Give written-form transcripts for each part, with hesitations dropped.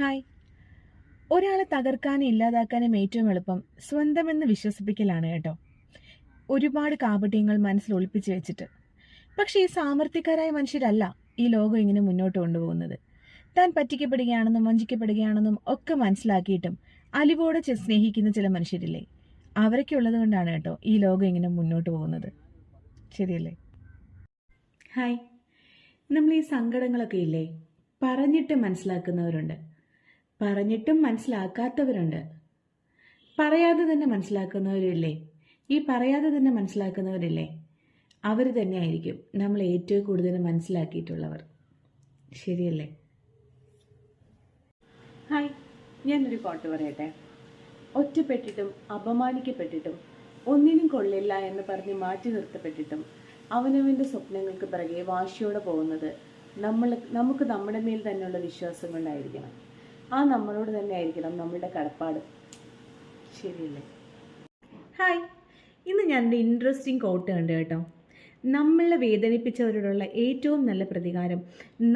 Hi. ഒരാളെ തകർക്കാനും ഇല്ലാതാക്കാനും ഏറ്റവും എളുപ്പം സ്വന്തമെന്ന് വിശ്വസിപ്പിക്കലാണ് കേട്ടോ. ഒരുപാട് കാപട്യങ്ങൾ മനസ്സിൽ ഒളിപ്പിച്ചു വെച്ചിട്ട്. പക്ഷേ ഈ സാമർത്ഥ്യക്കാരായ മനുഷ്യരല്ല ഈ ലോകം ഇങ്ങനെ മുന്നോട്ട് കൊണ്ടുപോകുന്നത്. താൻ പറ്റിക്കപ്പെടുകയാണെന്നും വഞ്ചിക്കപ്പെടുകയാണെന്നും ഒക്കെ മനസ്സിലാക്കിയിട്ടും അലിവോടെ സ്നേഹിക്കുന്ന ചില മനുഷ്യരില്ലേ, അവരൊക്കെ ഉള്ളത് കൊണ്ടാണ് കേട്ടോ ഈ ലോകം ഇങ്ങനെ മുന്നോട്ട് പോകുന്നത്. ശരിയല്ലേ? ഹായ്. നമ്മൾ ഈ സങ്കടങ്ങളൊക്കെ ഇല്ലേ, പറഞ്ഞിട്ട് മനസ്സിലാക്കുന്നവരുണ്ട്, പറഞ്ഞിട്ടും മനസ്സിലാക്കാത്തവരുണ്ട്, പറയാതെ തന്നെ മനസ്സിലാക്കുന്നവരില്ലേ. ഈ പറയാതെ തന്നെ മനസ്സിലാക്കുന്നവരില്ലേ, അവർ തന്നെയായിരിക്കും നമ്മൾ ഏറ്റവും കൂടുതൽ മനസ്സിലാക്കിയിട്ടുള്ളവർ. ശരിയല്ലേ? ഹായ്, ഞാനൊരു പാട്ട് പറയട്ടെ. ഒറ്റപ്പെട്ടിട്ടും അപമാനിക്കപ്പെട്ടിട്ടും ഒന്നിനും കൊള്ളില്ല എന്ന് പറഞ്ഞ് മാറ്റി നിർത്തപ്പെട്ടിട്ടും അവനവൻ്റെ സ്വപ്നങ്ങൾക്ക് പിറകെ വാശിയോടെ പോകുന്നത് നമുക്ക് നമ്മുടെ മേൽ തന്നെയുള്ള വിശ്വാസം കൊണ്ടായിരിക്കണം. ആ നമ്മളോട് തന്നെ ആയിരിക്കണം നമ്മളുടെ കടപ്പാട്. ശരിയല്ലേ? ഹായ്, ഇന്ന് ഞാനൊരു ഇൻട്രസ്റ്റിംഗ് കോട്ട് കണ്ടു കേട്ടോ. നമ്മളെ വേദനിപ്പിച്ചവരോടുള്ള ഏറ്റവും നല്ല പ്രതികാരം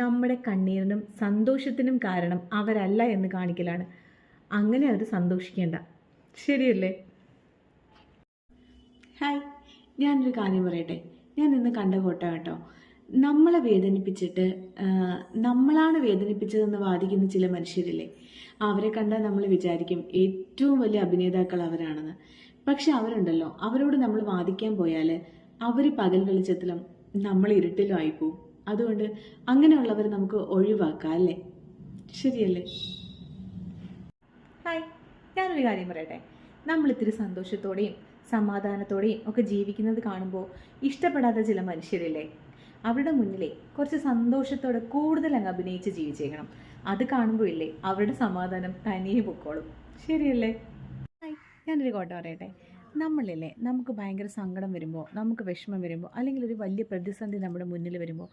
നമ്മുടെ കണ്ണീരിനും സന്തോഷത്തിനും കാരണം അവരല്ല എന്ന് കാണിക്കലാണ്. അങ്ങനെ അവർ സന്തോഷിക്കേണ്ട. ശരിയല്ലേ? ഹായ്, ഞാനൊരു കാര്യം പറയട്ടെ. ഞാൻ ഇന്ന് കണ്ട കോട്ട കേട്ടോ. നമ്മളെ വേദനിപ്പിച്ചിട്ട് നമ്മളാണ് വേദനിപ്പിച്ചതെന്ന് വാദിക്കുന്ന ചില മനുഷ്യരില്ലേ, അവരെ കണ്ടാൽ നമ്മൾ വിചാരിക്കും ഏറ്റവും വലിയ അഭിനേതാക്കൾ അവരാണെന്ന്. പക്ഷെ അവരുണ്ടല്ലോ, അവരോട് നമ്മൾ വാദിക്കാൻ പോയാൽ അവർ പകൽ വെളിച്ചത്തിലും നമ്മൾ ഇരുട്ടിലും ആയിപ്പോവും. അതുകൊണ്ട് അങ്ങനെയുള്ളവർ നമുക്ക് ഒഴിവാക്കാം അല്ലേ? ശരിയല്ലേ? ഹായ്, ഞാനൊരു കാര്യം പറയട്ടെ. നമ്മൾ ഇത്തിരി സന്തോഷത്തോടെയും സമാധാനത്തോടെയും ഒക്കെ ജീവിക്കുന്നത് കാണുമ്പോൾ ഇഷ്ടപ്പെടാത്ത ചില മനുഷ്യരില്ലേ, അവരുടെ മുന്നിലെ കുറച്ച് സന്തോഷത്തോടെ കൂടുതൽ അങ്ങ് അഭിനയിച്ച് ജീവിച്ചേക്കണം. അത് കാണുമ്പോൾ ഇല്ലേ, അവരുടെ സമാധാനം തനിയെ പൊക്കോളും. ശരിയല്ലേ? ഞാനൊരു കോട്ട പറയട്ടെ. നമ്മളില്ലേ, നമുക്ക് ഭയങ്കര സങ്കടം വരുമ്പോൾ, നമുക്ക് വിഷമം വരുമ്പോൾ, അല്ലെങ്കിൽ ഒരു വലിയ പ്രതിസന്ധി നമ്മുടെ മുന്നിൽ വരുമ്പോൾ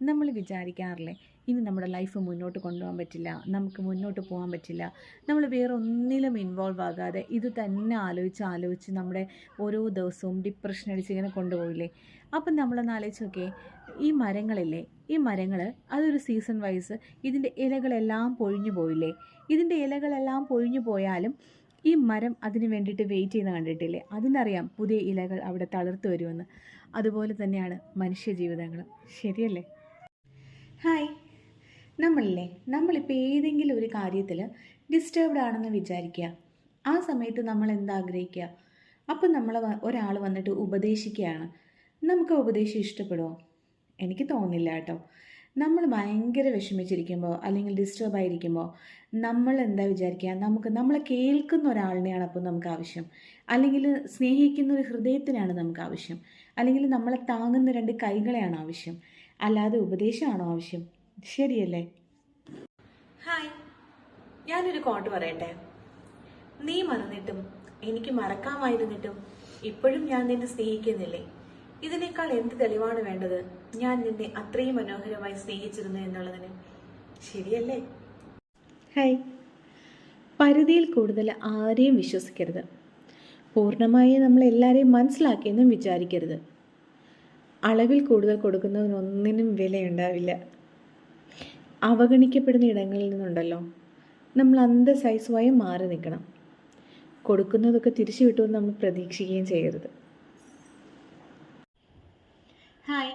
നമ്മൾ വിചാരിക്കാറില്ലേ, ഇനി നമ്മുടെ ലൈഫ് മുന്നോട്ട് കൊണ്ടുപോകാൻ പറ്റില്ല, നമുക്ക് മുന്നോട്ട് പോകാൻ പറ്റില്ല. നമ്മൾ വേറെ ഒന്നിലും ഇൻവോൾവ് ആകാതെ ഇത് തന്നെ ആലോചിച്ച് നമ്മുടെ ഓരോ ദിവസവും ഡിപ്രഷൻ അടിച്ച് ഇങ്ങനെ കൊണ്ടുപോയില്ലേ. അപ്പം നമ്മളൊന്ന് ആലോചിച്ച് നോക്കേ, ഈ മരങ്ങളില്ലേ, ഈ മരങ്ങൾ അതൊരു സീസൺ വൈസ് ഇതിൻ്റെ ഇലകളെല്ലാം പൊഴിഞ്ഞു പോയില്ലേ. ഇതിൻ്റെ ഇലകളെല്ലാം പൊഴിഞ്ഞു പോയാലും ഈ മരം അതിന് വേണ്ടിയിട്ട് വെയിറ്റ് ചെയ്യുന്ന കണ്ടിട്ടില്ലേ, അതിനറിയാം പുതിയ ഇലകൾ അവിടെ തളിർത്ത് വരുമെന്ന്. അതുപോലെ തന്നെയാണ് മനുഷ്യ ജീവിതങ്ങൾ. ശരിയല്ലേ? ഹായ്. നമ്മളിപ്പോൾ ഏതെങ്കിലും ഒരു കാര്യത്തിൽ ഡിസ്റ്റർബ്ഡ് ആണെന്ന് വിചാരിക്കുക. ആ സമയത്ത് നമ്മൾ എന്താഗ്രഹിക്കുക, അപ്പം ഒരാൾ വന്നിട്ട് ഉപദേശിക്കുകയാണ്. നമുക്ക് ഉപദേശം ഇഷ്ടപ്പെടുമോ? എനിക്ക് തോന്നില്ല കേട്ടോ. നമ്മൾ ഭയങ്കര വിഷമിച്ചിരിക്കുമ്പോൾ അല്ലെങ്കിൽ ഡിസ്റ്റർബായിരിക്കുമ്പോൾ നമ്മൾ എന്താ വിചാരിക്കുക, നമ്മളെ കേൾക്കുന്ന ഒരാളിനെയാണ് അപ്പോൾ നമുക്ക് ആവശ്യം, അല്ലെങ്കിൽ സ്നേഹിക്കുന്ന ഒരു ഹൃദയത്തിനാണ് നമുക്ക് ആവശ്യം, അല്ലെങ്കിൽ നമ്മളെ താങ്ങുന്ന രണ്ട് കൈകളെയാണ് ആവശ്യം, അല്ലാതെ ഉപദേശമാണോ ആവശ്യം? ശരിയല്ലേ? ഹായ്, ഞാനൊരു കോട്ട് പറയട്ടെ. നീ മറന്നിട്ടും എനിക്ക് മറക്കാമായിരുന്നിട്ടും ഇപ്പോഴും ഞാൻ നിന്നെ സ്നേഹിക്കുന്നില്ലേ. ഇതിനേക്കാൾ എന്ത് തെളിവാണ് വേണ്ടത് ഞാൻ നിന്നെ അത്രയും മനോഹരമായി സ്നേഹിച്ചിരുന്നു എന്നുള്ളതിന്? ശരിയല്ലേ? ഹായ്. പരിധിയിൽ കൂടുതൽ ആരെയും വിശ്വസിക്കരുത്. പൂർണ്ണമായി നമ്മൾ എല്ലാവരെയും മനസ്സിലാക്കിയെന്നും വിചാരിക്കരുത്. അളവിൽ കൂടുതൽ കൊടുക്കുന്നതിനൊന്നിനും വിലയുണ്ടാവില്ല. അവഗണിക്കപ്പെടുന്ന ഇടങ്ങളിൽ നിന്നുണ്ടല്ലോ, നമ്മൾ അന്തസ്സായി സ്വയം മാറി നിൽക്കണം. കൊടുക്കുന്നതൊക്കെ തിരിച്ചു കിട്ടുമെന്ന് നമ്മൾ പ്രതീക്ഷിക്കുകയും ചെയ്യരുത്. ഹായ്.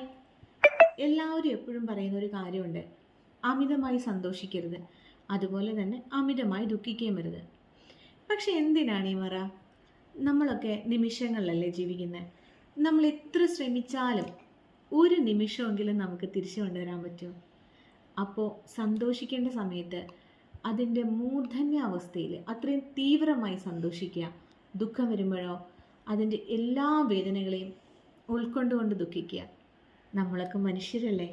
എല്ലാവരും എപ്പോഴും പറയുന്ന ഒരു കാര്യമുണ്ട്, അമിതമായി സന്തോഷിക്കരുത്, അതുപോലെ തന്നെ അമിതമായി ദുഃഖിക്കുകയും വരുത്. പക്ഷെ എന്തിനാണ് ഈ മറ? നമ്മളൊക്കെ നിമിഷങ്ങളിലല്ലേ ജീവിക്കുന്നത്. നമ്മൾ എത്ര ശ്രമിച്ചാലും ഒരു നിമിഷമെങ്കിലും നമുക്ക് തിരിച്ചു കൊണ്ടുവരാൻ പറ്റും. അപ്പോൾ സന്തോഷിക്കേണ്ട സമയത്ത് അതിൻ്റെ മൂർധന്യാവസ്ഥയിൽ അത്രയും തീവ്രമായി സന്തോഷിക്കുക. ദുഃഖം വരുമ്പോഴോ അതിൻ്റെ എല്ലാ വേദനകളെയും ഉൾക്കൊണ്ടുകൊണ്ട് ദുഃഖിക്കുക. നമ്മളൊക്കെ മനുഷ്യരല്ലേ?